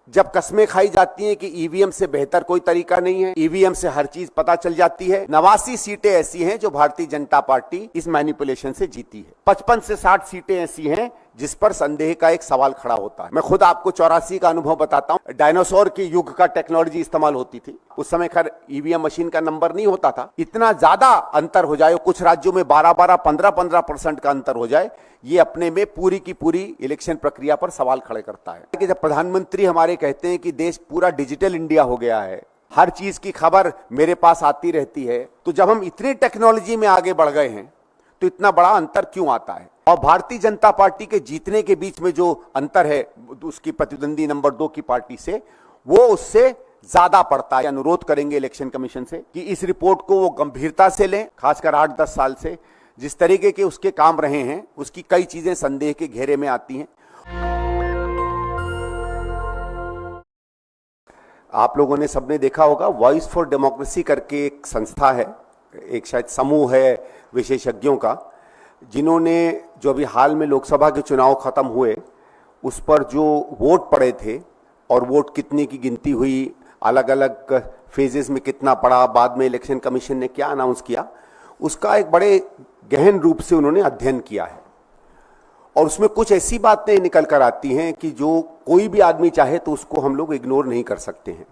जब कस्में खाई जाती हैं कि ईवीएम से बेहतर कोई तरीका नहीं है, ईवीएम से हर चीज पता चल जाती है। 89 सीटें ऐसी हैं जो भारतीय जनता पार्टी इस मैनिपुलेशन से जीती है। 55 से 60 सीटें ऐसी हैं जिस पर संदेह का एक सवाल खड़ा होता है। मैं खुद आपको 84 का अनुभव बताता हूं। डायनासोर के युग का टेक्नोलॉजी इस्तेमाल होती थी। उस समय खैर ईवीएम मशीन का नंबर नहीं होता था। इतना ज्यादा अंतर हो जाए, कुछ राज्यों में 12-12, 15-15% का अंतर हो जाए, ये अपने में पूरी की पूरी इलेक्शन प्रक्रिया पर सवाल खड़े करता है। कि जब प्रधानमंत्री हमारे कहते हैं कि देश पूरा डिजिटल इंडिया हो गया है, हर चीज की खबर मेरे पास आती रहती है, तो जब हम इतनी टेक्नोलॉजी में आगे बढ़ गए हैं तो इतना बड़ा अंतर क्यों आता है? और भारतीय जनता पार्टी के जीतने के बीच में जो अंतर है उसकी प्रतिद्वंदी नंबर 2 की पार्टी से, वो उससे ज्यादा पड़ता है। अनुरोध करेंगे इलेक्शन कमीशन से कि इस रिपोर्ट को वो गंभीरता से लें। खासकर 8-10 साल से जिस तरीके के उसके काम रहे हैं, उसकी कई चीजें संदेह के घेरे में आती हैं। आप लोगों ने सबने देखा होगा, वॉइस फॉर डेमोक्रेसी करके एक संस्था है, एक शायद समूह है विशेषज्ञों का, जिन्होंने जो अभी हाल में लोकसभा के चुनाव खत्म हुए उस पर जो वोट पड़े थे और वोट कितने की गिनती हुई, अलग अलग फेजेस में कितना पड़ा, बाद में इलेक्शन कमीशन ने क्या अनाउंस किया, उसका एक बड़े गहन रूप से उन्होंने अध्ययन किया है। और उसमें कुछ ऐसी बातें निकल कर आती हैं कि जो कोई भी आदमी चाहे तो उसको हम लोग इग्नोर नहीं कर सकते हैं।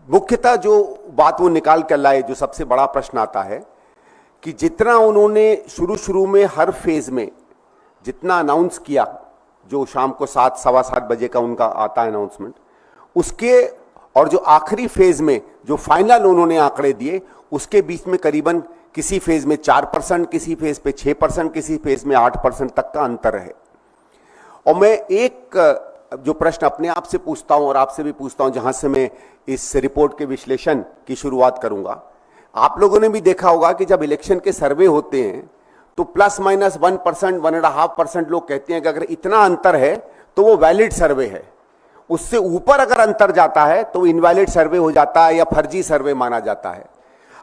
मुख्यतः जो बात वो निकाल कर लाए, जो सबसे बड़ा प्रश्न आता है कि जितना उन्होंने शुरू में हर फेज में जितना अनाउंस किया, जो शाम को 7, सवा 7 बजे का उनका आता है अनाउंसमेंट, उसके और जो आखिरी फेज में जो फाइनल उन्होंने आंकड़े दिए, उसके बीच में करीबन किसी फेज में 4%, किसी फेज पे 6%, किसी फेज में 8% तक का अंतर है। और मैं एक जो प्रश्न अपने आप से पूछता हूं और आपसे भी पूछता हूं, जहां से मैं इस रिपोर्ट के विश्लेषण की शुरुआत करूंगा, आप लोगों ने भी देखा होगा कि जब इलेक्शन के सर्वे होते हैं तो ±1%, 1.5% लोग कहते हैं कि अगर इतना अंतर है तो वो वैलिड सर्वे है। उससे ऊपर अगर अंतर जाता है तो इनवैलिड सर्वे हो जाता है या फर्जी सर्वे माना जाता है।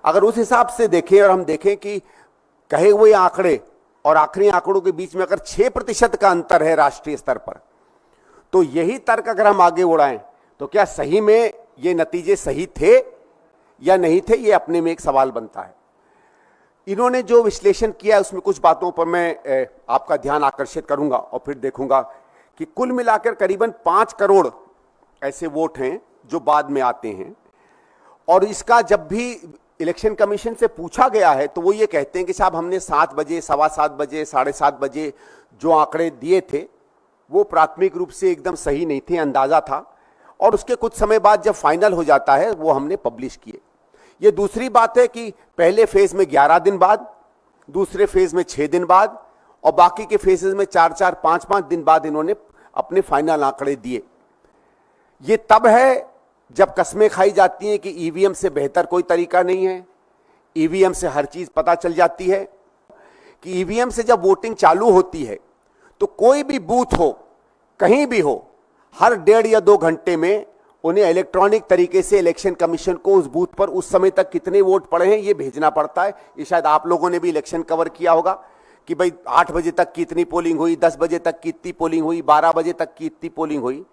अगर उस हिसाब से देखें और हम देखें कि कहे हुए आंकड़े और आखिरी आंकड़ों के बीच में अगर 6% का अंतर है राष्ट्रीय स्तर पर, तो यही तर्क अगर हम आगे उड़ाएं तो क्या सही में ये नतीजे सही थे या नहीं थे, ये अपने में एक सवाल बनता है। इन्होंने जो विश्लेषण किया उसमें कुछ बातों पर मैं आपका ध्यान आकर्षित करूंगा और फिर देखूंगा कि कुल मिलाकर करीबन 5 करोड़ ऐसे वोट हैं जो बाद में आते हैं। और इसका जब भी इलेक्शन कमीशन से पूछा गया है तो वो ये कहते हैं कि साहब हमने 7 बजे, सवा 7 बजे, 7:30 बजे जो आंकड़े दिए थे वो प्राथमिक रूप से एकदम सही नहीं थे, अंदाजा था, और उसके कुछ समय बाद जब फाइनल हो जाता है वो हमने पब्लिश किए। ये दूसरी बात है कि पहले फेज में 11 दिन बाद, दूसरे फेज में 6 दिन बाद और बाकी के फेजेस में 4-4, 5-5 दिन बाद इन्होंने अपने फाइनल आंकड़े दिए। ये तब है जब कस्में खाई जाती हैं कि ईवीएम से बेहतर कोई तरीका नहीं है, ईवीएम से हर चीज पता चल जाती है, कि ईवीएम से जब वोटिंग चालू होती है तो कोई भी बूथ हो, कहीं भी हो, हर 1.5 या 2 घंटे में उन्हें इलेक्ट्रॉनिक तरीके से इलेक्शन कमीशन को उस बूथ पर उस समय तक कितने वोट पड़े हैं ये भेजना पड़ता है। ये शायद आप लोगों ने भी इलेक्शन कवर किया होगा कि भाई 8 बजे तक की इतनी पोलिंग हुई, 10 बजे तक की इतनी पोलिंग हुई, 12 बजे तक की इतनी पोलिंग हुई।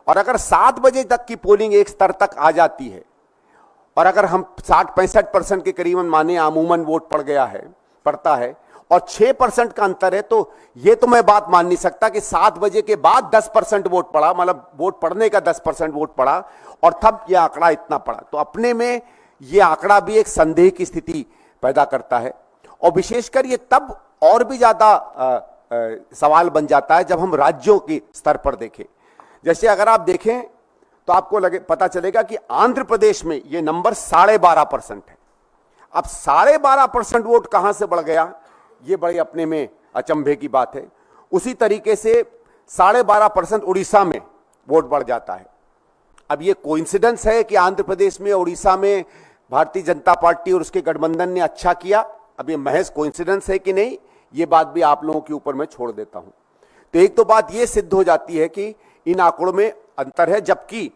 और अगर 7 बजे तक की पोलिंग एक स्तर तक आ जाती है और अगर हम 60-65% के करीबन माने अमूमन वोट पड़ता है और 6% का अंतर है, तो ये तो मैं बात मान नहीं सकता कि 7 बजे के बाद 10% वोट पड़ा, मतलब वोट पड़ने का 10% वोट पड़ा और तब यह आंकड़ा इतना पड़ा। तो अपने में यह आंकड़ा भी एक संदेह की स्थिति पैदा करता है। और विशेषकर ये तब और भी ज्यादा सवाल बन जाता है जब हम राज्यों के स्तर पर देखें। जैसे अगर आप देखें तो आपको पता चलेगा कि आंध्र प्रदेश में यह नंबर 12.5% है। अब 12.5% वोट कहां से बढ़ गया, ये बड़ी अपने में अचंभे की बात है। उसी तरीके से 12.5% उड़ीसा में वोट बढ़ जाता है। अब ये कोइंसिडेंस है कि आंध्र प्रदेश में, उड़ीसा में भारतीय जनता पार्टी और उसके गठबंधन ने अच्छा किया, अब ये महज कोइंसिडेंस है कि नहीं, ये बात भी आप लोगों के ऊपर मैं छोड़ देता हूं। तो एक तो बात ये सिद्ध हो जाती है कि इन आंकड़ों में अंतर है, जबकि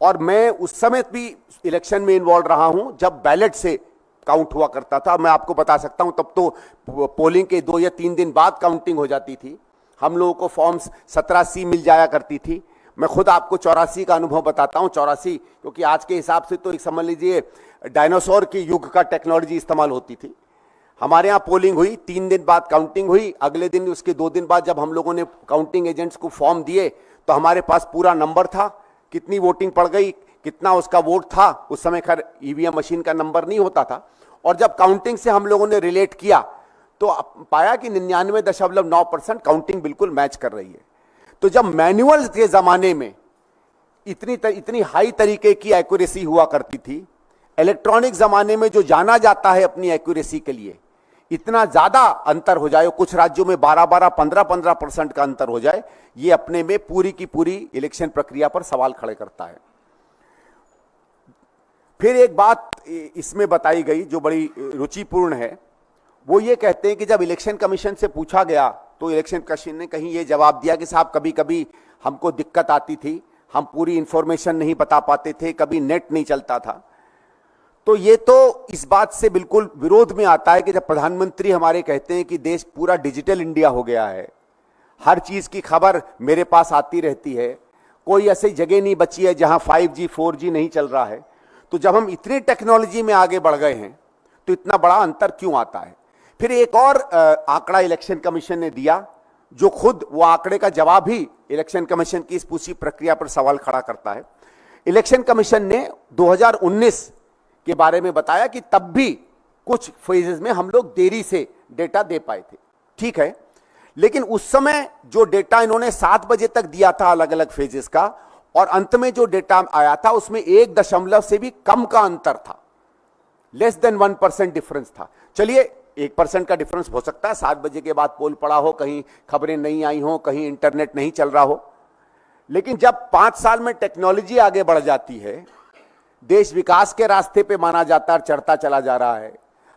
और मैं उस समय भी इलेक्शन में इन्वॉल्व रहा हूं जब बैलेट से काउंट हुआ करता था। मैं आपको बता सकता हूं तब तो पोलिंग के 2 या 3 दिन बाद काउंटिंग हो जाती थी। हम लोगों को फॉर्म्स 17C मिल जाया करती थी, मैं खुद आपको 84 का अनुभव बताता हूं। 84 क्योंकि आज के हिसाब से तो एक समझ लीजिए डायनासोर के युग का टेक्नोलॉजी इस्तेमाल होती थी। हमारे यहाँ पोलिंग हुई, 3 दिन बाद काउंटिंग हुई, अगले दिन उसके 2 दिन बाद जब हम लोगों ने काउंटिंग एजेंट्स को फॉर्म दिए तो हमारे पास पूरा नंबर था, कितनी वोटिंग पड़ गई, कितना उसका वोट था। उस समय खैर ईवीएम मशीन का नंबर नहीं होता था। और जब काउंटिंग से हम लोगों ने रिलेट किया तो पाया कि 99.9% काउंटिंग बिल्कुल मैच कर रही है। तो जब मैनुअल के जमाने में इतनी हाई तरीके की एक्यूरेसी हुआ करती थी, इलेक्ट्रॉनिक जमाने में जो जाना जाता है अपनी एक्यूरेसी के लिए, इतना ज्यादा अंतर हो जाए, कुछ राज्यों में 12-12, 15-15% का अंतर हो जाए, ये अपने में पूरी की पूरी इलेक्शन प्रक्रिया पर सवाल खड़े करता है। फिर एक बात इसमें बताई गई जो बड़ी रुचिपूर्ण है, वो ये कहते हैं कि जब इलेक्शन कमीशन से पूछा गया तो इलेक्शन कमीशन ने कहीं ये जवाब दिया कि साहब कभी कभी हमको दिक्कत आती थी, हम पूरी इंफॉर्मेशन नहीं बता पाते थे, कभी नेट नहीं चलता था। तो ये तो इस बात से बिल्कुल विरोध में आता है कि जब प्रधानमंत्री हमारे कहते हैं कि देश पूरा डिजिटल इंडिया हो गया है, हर चीज की खबर मेरे पास आती रहती है, कोई ऐसी जगह नहीं बची है जहां 5G 4G नहीं चल रहा है। तो जब हम इतनी टेक्नोलॉजी में आगे बढ़ गए हैं तो इतना बड़ा अंतर क्यों आता है? फिर एक और आंकड़ा इलेक्शन कमीशन ने दिया जो खुद वो आंकड़े का जवाब ही इलेक्शन कमीशन की इस पूरी प्रक्रिया पर सवाल खड़ा करता है। इलेक्शन कमीशन ने 2019 के बारे में बताया कि तब भी कुछ फेजेस में हम लोग देरी से डेटा दे पाए थे, ठीक है, लेकिन उस समय जो डेटा इन्होंने 7 बजे तक दिया था अलग अलग फेजेस का, और अंत में जो डेटा आया था उसमें 1 से भी कम का अंतर था, लेस देन 1% डिफरेंस था। चलिए 1% का डिफरेंस हो सकता है, 7 बजे के बाद पोल पड़ा हो, कहीं खबरें नहीं आई हो, कहीं इंटरनेट नहीं चल रहा हो, लेकिन जब 5 साल में टेक्नोलॉजी आगे बढ़ जाती है, देश विकास के रास्ते पे माना जाता है, चढ़ता चला जा रहा है,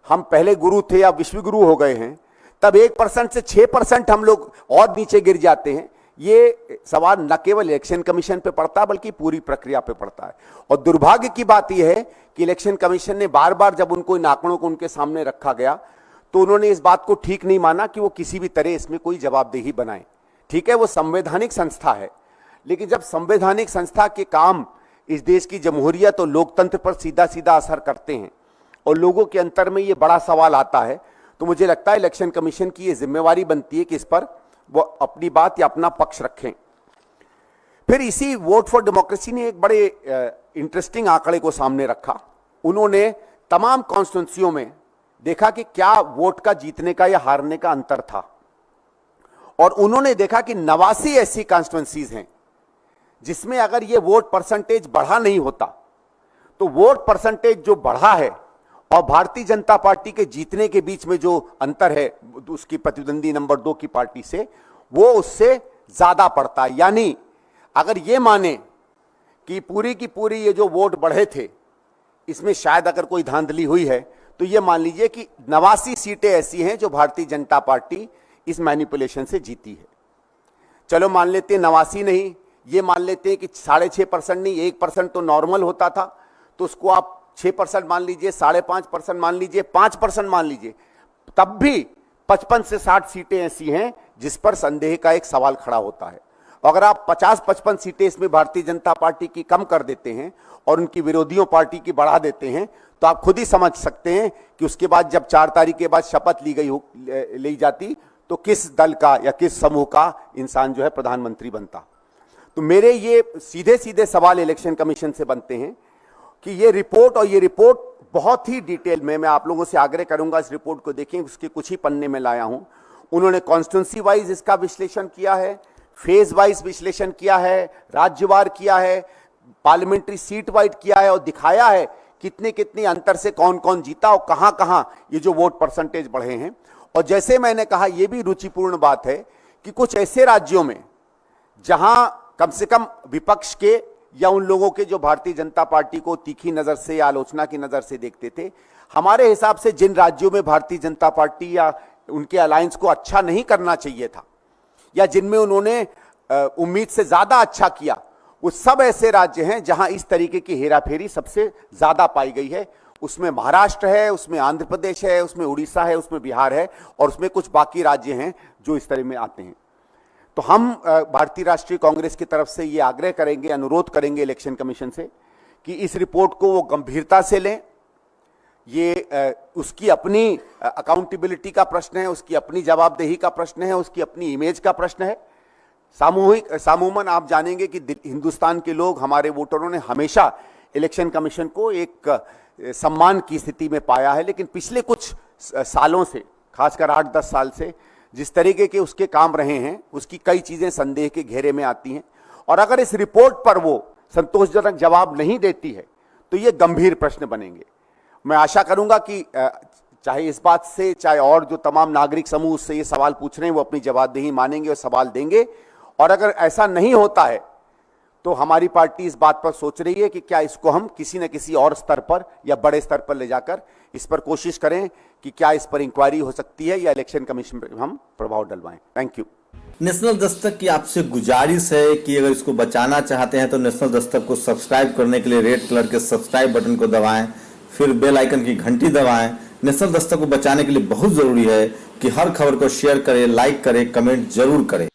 हम पहले गुरु थे अब विश्व गुरु हो गए हैं, तब 1% से 6% हम लोग और नीचे गिर जाते हैं। ये सवाल न केवल इलेक्शन कमीशन पे पड़ता है बल्कि पूरी प्रक्रिया पे पड़ता है। और दुर्भाग्य की बात यह है कि इलेक्शन कमीशन ने बार बार जब उनको इन आंकड़ों को उनके सामने रखा गया तो उन्होंने इस बात को ठीक नहीं माना कि वो किसी भी तरह इसमें कोई जवाबदेही बनाए। ठीक है, वो संवैधानिक संस्था है, लेकिन जब संवैधानिक संस्था के काम इस देश की जमहूरियत और लोकतंत्र पर सीधा सीधा असर करते हैं और लोगों के अंतर में ये बड़ा सवाल आता है, तो मुझे लगता है इलेक्शन कमीशन की ये जिम्मेवारी बनती है कि इस पर वो अपनी बात या अपना पक्ष रखें। फिर इसी वोट फॉर डेमोक्रेसी ने एक बड़े इंटरेस्टिंग आंकड़े को सामने रखा। उन्होंने तमाम कॉन्स्टिट्यूंसियों में देखा कि क्या वोट का जीतने का या हारने का अंतर था, और उन्होंने देखा कि 89 ऐसी कॉन्स्टिट्यूंसीज हैं जिसमें अगर ये वोट परसेंटेज बढ़ा नहीं होता तो वोट परसेंटेज जो बढ़ा है और भारतीय जनता पार्टी के जीतने के बीच में जो अंतर है उसकी प्रतिद्वंदी नंबर 2 की पार्टी से, वो उससे ज्यादा पड़ता है। यानी अगर ये माने कि पूरी की पूरी ये जो वोट बढ़े थे इसमें शायद अगर कोई धांधली हुई है, तो ये मान लीजिए कि 89 सीटें ऐसी हैं जो भारतीय जनता पार्टी इस मैनिपुलेशन से जीती है। चलो मान लेते हैं 89 नहीं, ये मान लेते हैं कि 6.5% नहीं, 1% तो नॉर्मल होता था, तो उसको आप 6% मान लीजिए, 5.5% मान लीजिए, 5% मान लीजिए, तब भी 55 से 60 सीटें ऐसी हैं जिस पर संदेह का एक सवाल खड़ा होता है। अगर आप 50-55 सीटें इसमें भारतीय जनता पार्टी की कम कर देते हैं और उनकी विरोधियों पार्टी की बढ़ा देते हैं, तो आप खुद ही समझ सकते हैं कि उसके बाद जब 4 तारीख के बाद शपथ ली जाती तो किस दल का या किस समूह का इंसान जो है प्रधानमंत्री बनता। तो मेरे ये सीधे सीधे सवाल इलेक्शन कमीशन से बनते हैं कि ये रिपोर्ट, और ये रिपोर्ट बहुत ही डिटेल में, मैं आप लोगों से आग्रह करूंगा इस रिपोर्ट को देखें, उसके कुछ ही पन्ने में लाया हूं। उन्होंने कॉन्स्टिट्यूंसी वाइज इसका विश्लेषण किया है, फेज वाइज विश्लेषण किया है, राज्यवार किया है, पार्लियामेंट्री सीट वाइज किया है, और दिखाया है कितने कितने अंतर से कौन कौन जीता और कहां कहां ये जो वोट परसेंटेज बढ़े हैं। और जैसे मैंने कहा, यह भी रुचिपूर्ण बात है कि कुछ ऐसे राज्यों में जहां कम से कम विपक्ष के या उन लोगों के जो भारतीय जनता पार्टी को तीखी नजर से या आलोचना की नजर से देखते थे, हमारे हिसाब से जिन राज्यों में भारतीय जनता पार्टी या उनके अलायंस को अच्छा नहीं करना चाहिए था या जिनमें उन्होंने उम्मीद से ज्यादा अच्छा किया, वो सब ऐसे राज्य हैं जहां इस तरीके की हेराफेरी सबसे ज्यादा पाई गई है। उसमें महाराष्ट्र है, उसमें आंध्र प्रदेश है, उसमें उड़ीसा है, उसमें बिहार है, और उसमें कुछ बाकी राज्य हैं जो इस तरह में आते हैं। तो हम भारतीय राष्ट्रीय कांग्रेस की तरफ से ये आग्रह करेंगे, अनुरोध करेंगे इलेक्शन कमीशन से कि इस रिपोर्ट को वो गंभीरता से लें। ये उसकी अपनी अकाउंटेबिलिटी का प्रश्न है, उसकी अपनी जवाबदेही का प्रश्न है, उसकी अपनी इमेज का प्रश्न है। सामूमन आप जानेंगे कि हिंदुस्तान के लोग, हमारे वोटरों ने हमेशा इलेक्शन कमीशन को एक सम्मान की स्थिति में पाया है, लेकिन पिछले कुछ सालों से, खासकर 8-10 साल से जिस तरीके के उसके काम रहे हैं, उसकी कई चीजें संदेह के घेरे में आती हैं। और अगर इस रिपोर्ट पर वो संतोषजनक जवाब नहीं देती है तो ये गंभीर प्रश्न बनेंगे। मैं आशा करूंगा कि चाहे इस बात से, चाहे और जो तमाम नागरिक समूह उससे ये सवाल पूछ रहे हैं, वो अपनी जवाबदेही मानेंगे और सवाल देंगे। और अगर ऐसा नहीं होता है तो हमारी पार्टी इस बात पर सोच रही है कि क्या इसको हम किसी न किसी और स्तर पर या बड़े स्तर पर ले जाकर इस पर कोशिश करें कि क्या इस पर इंक्वायरी हो सकती है या इलेक्शन कमीशन पर हम प्रभाव डलवाएं। Thank you. नेशनल दस्तक की आपसे गुजारिश है कि अगर इसको बचाना चाहते हैं तो नेशनल दस्तक को सब्सक्राइब करने के लिए रेड कलर के सब्सक्राइब बटन को दबाएं, फिर बेल आइकन की घंटी दबाएं। नेशनल दस्तक को बचाने के लिए बहुत जरूरी है कि हर खबर को शेयर करें, लाइक करें, कमेंट जरूर करें।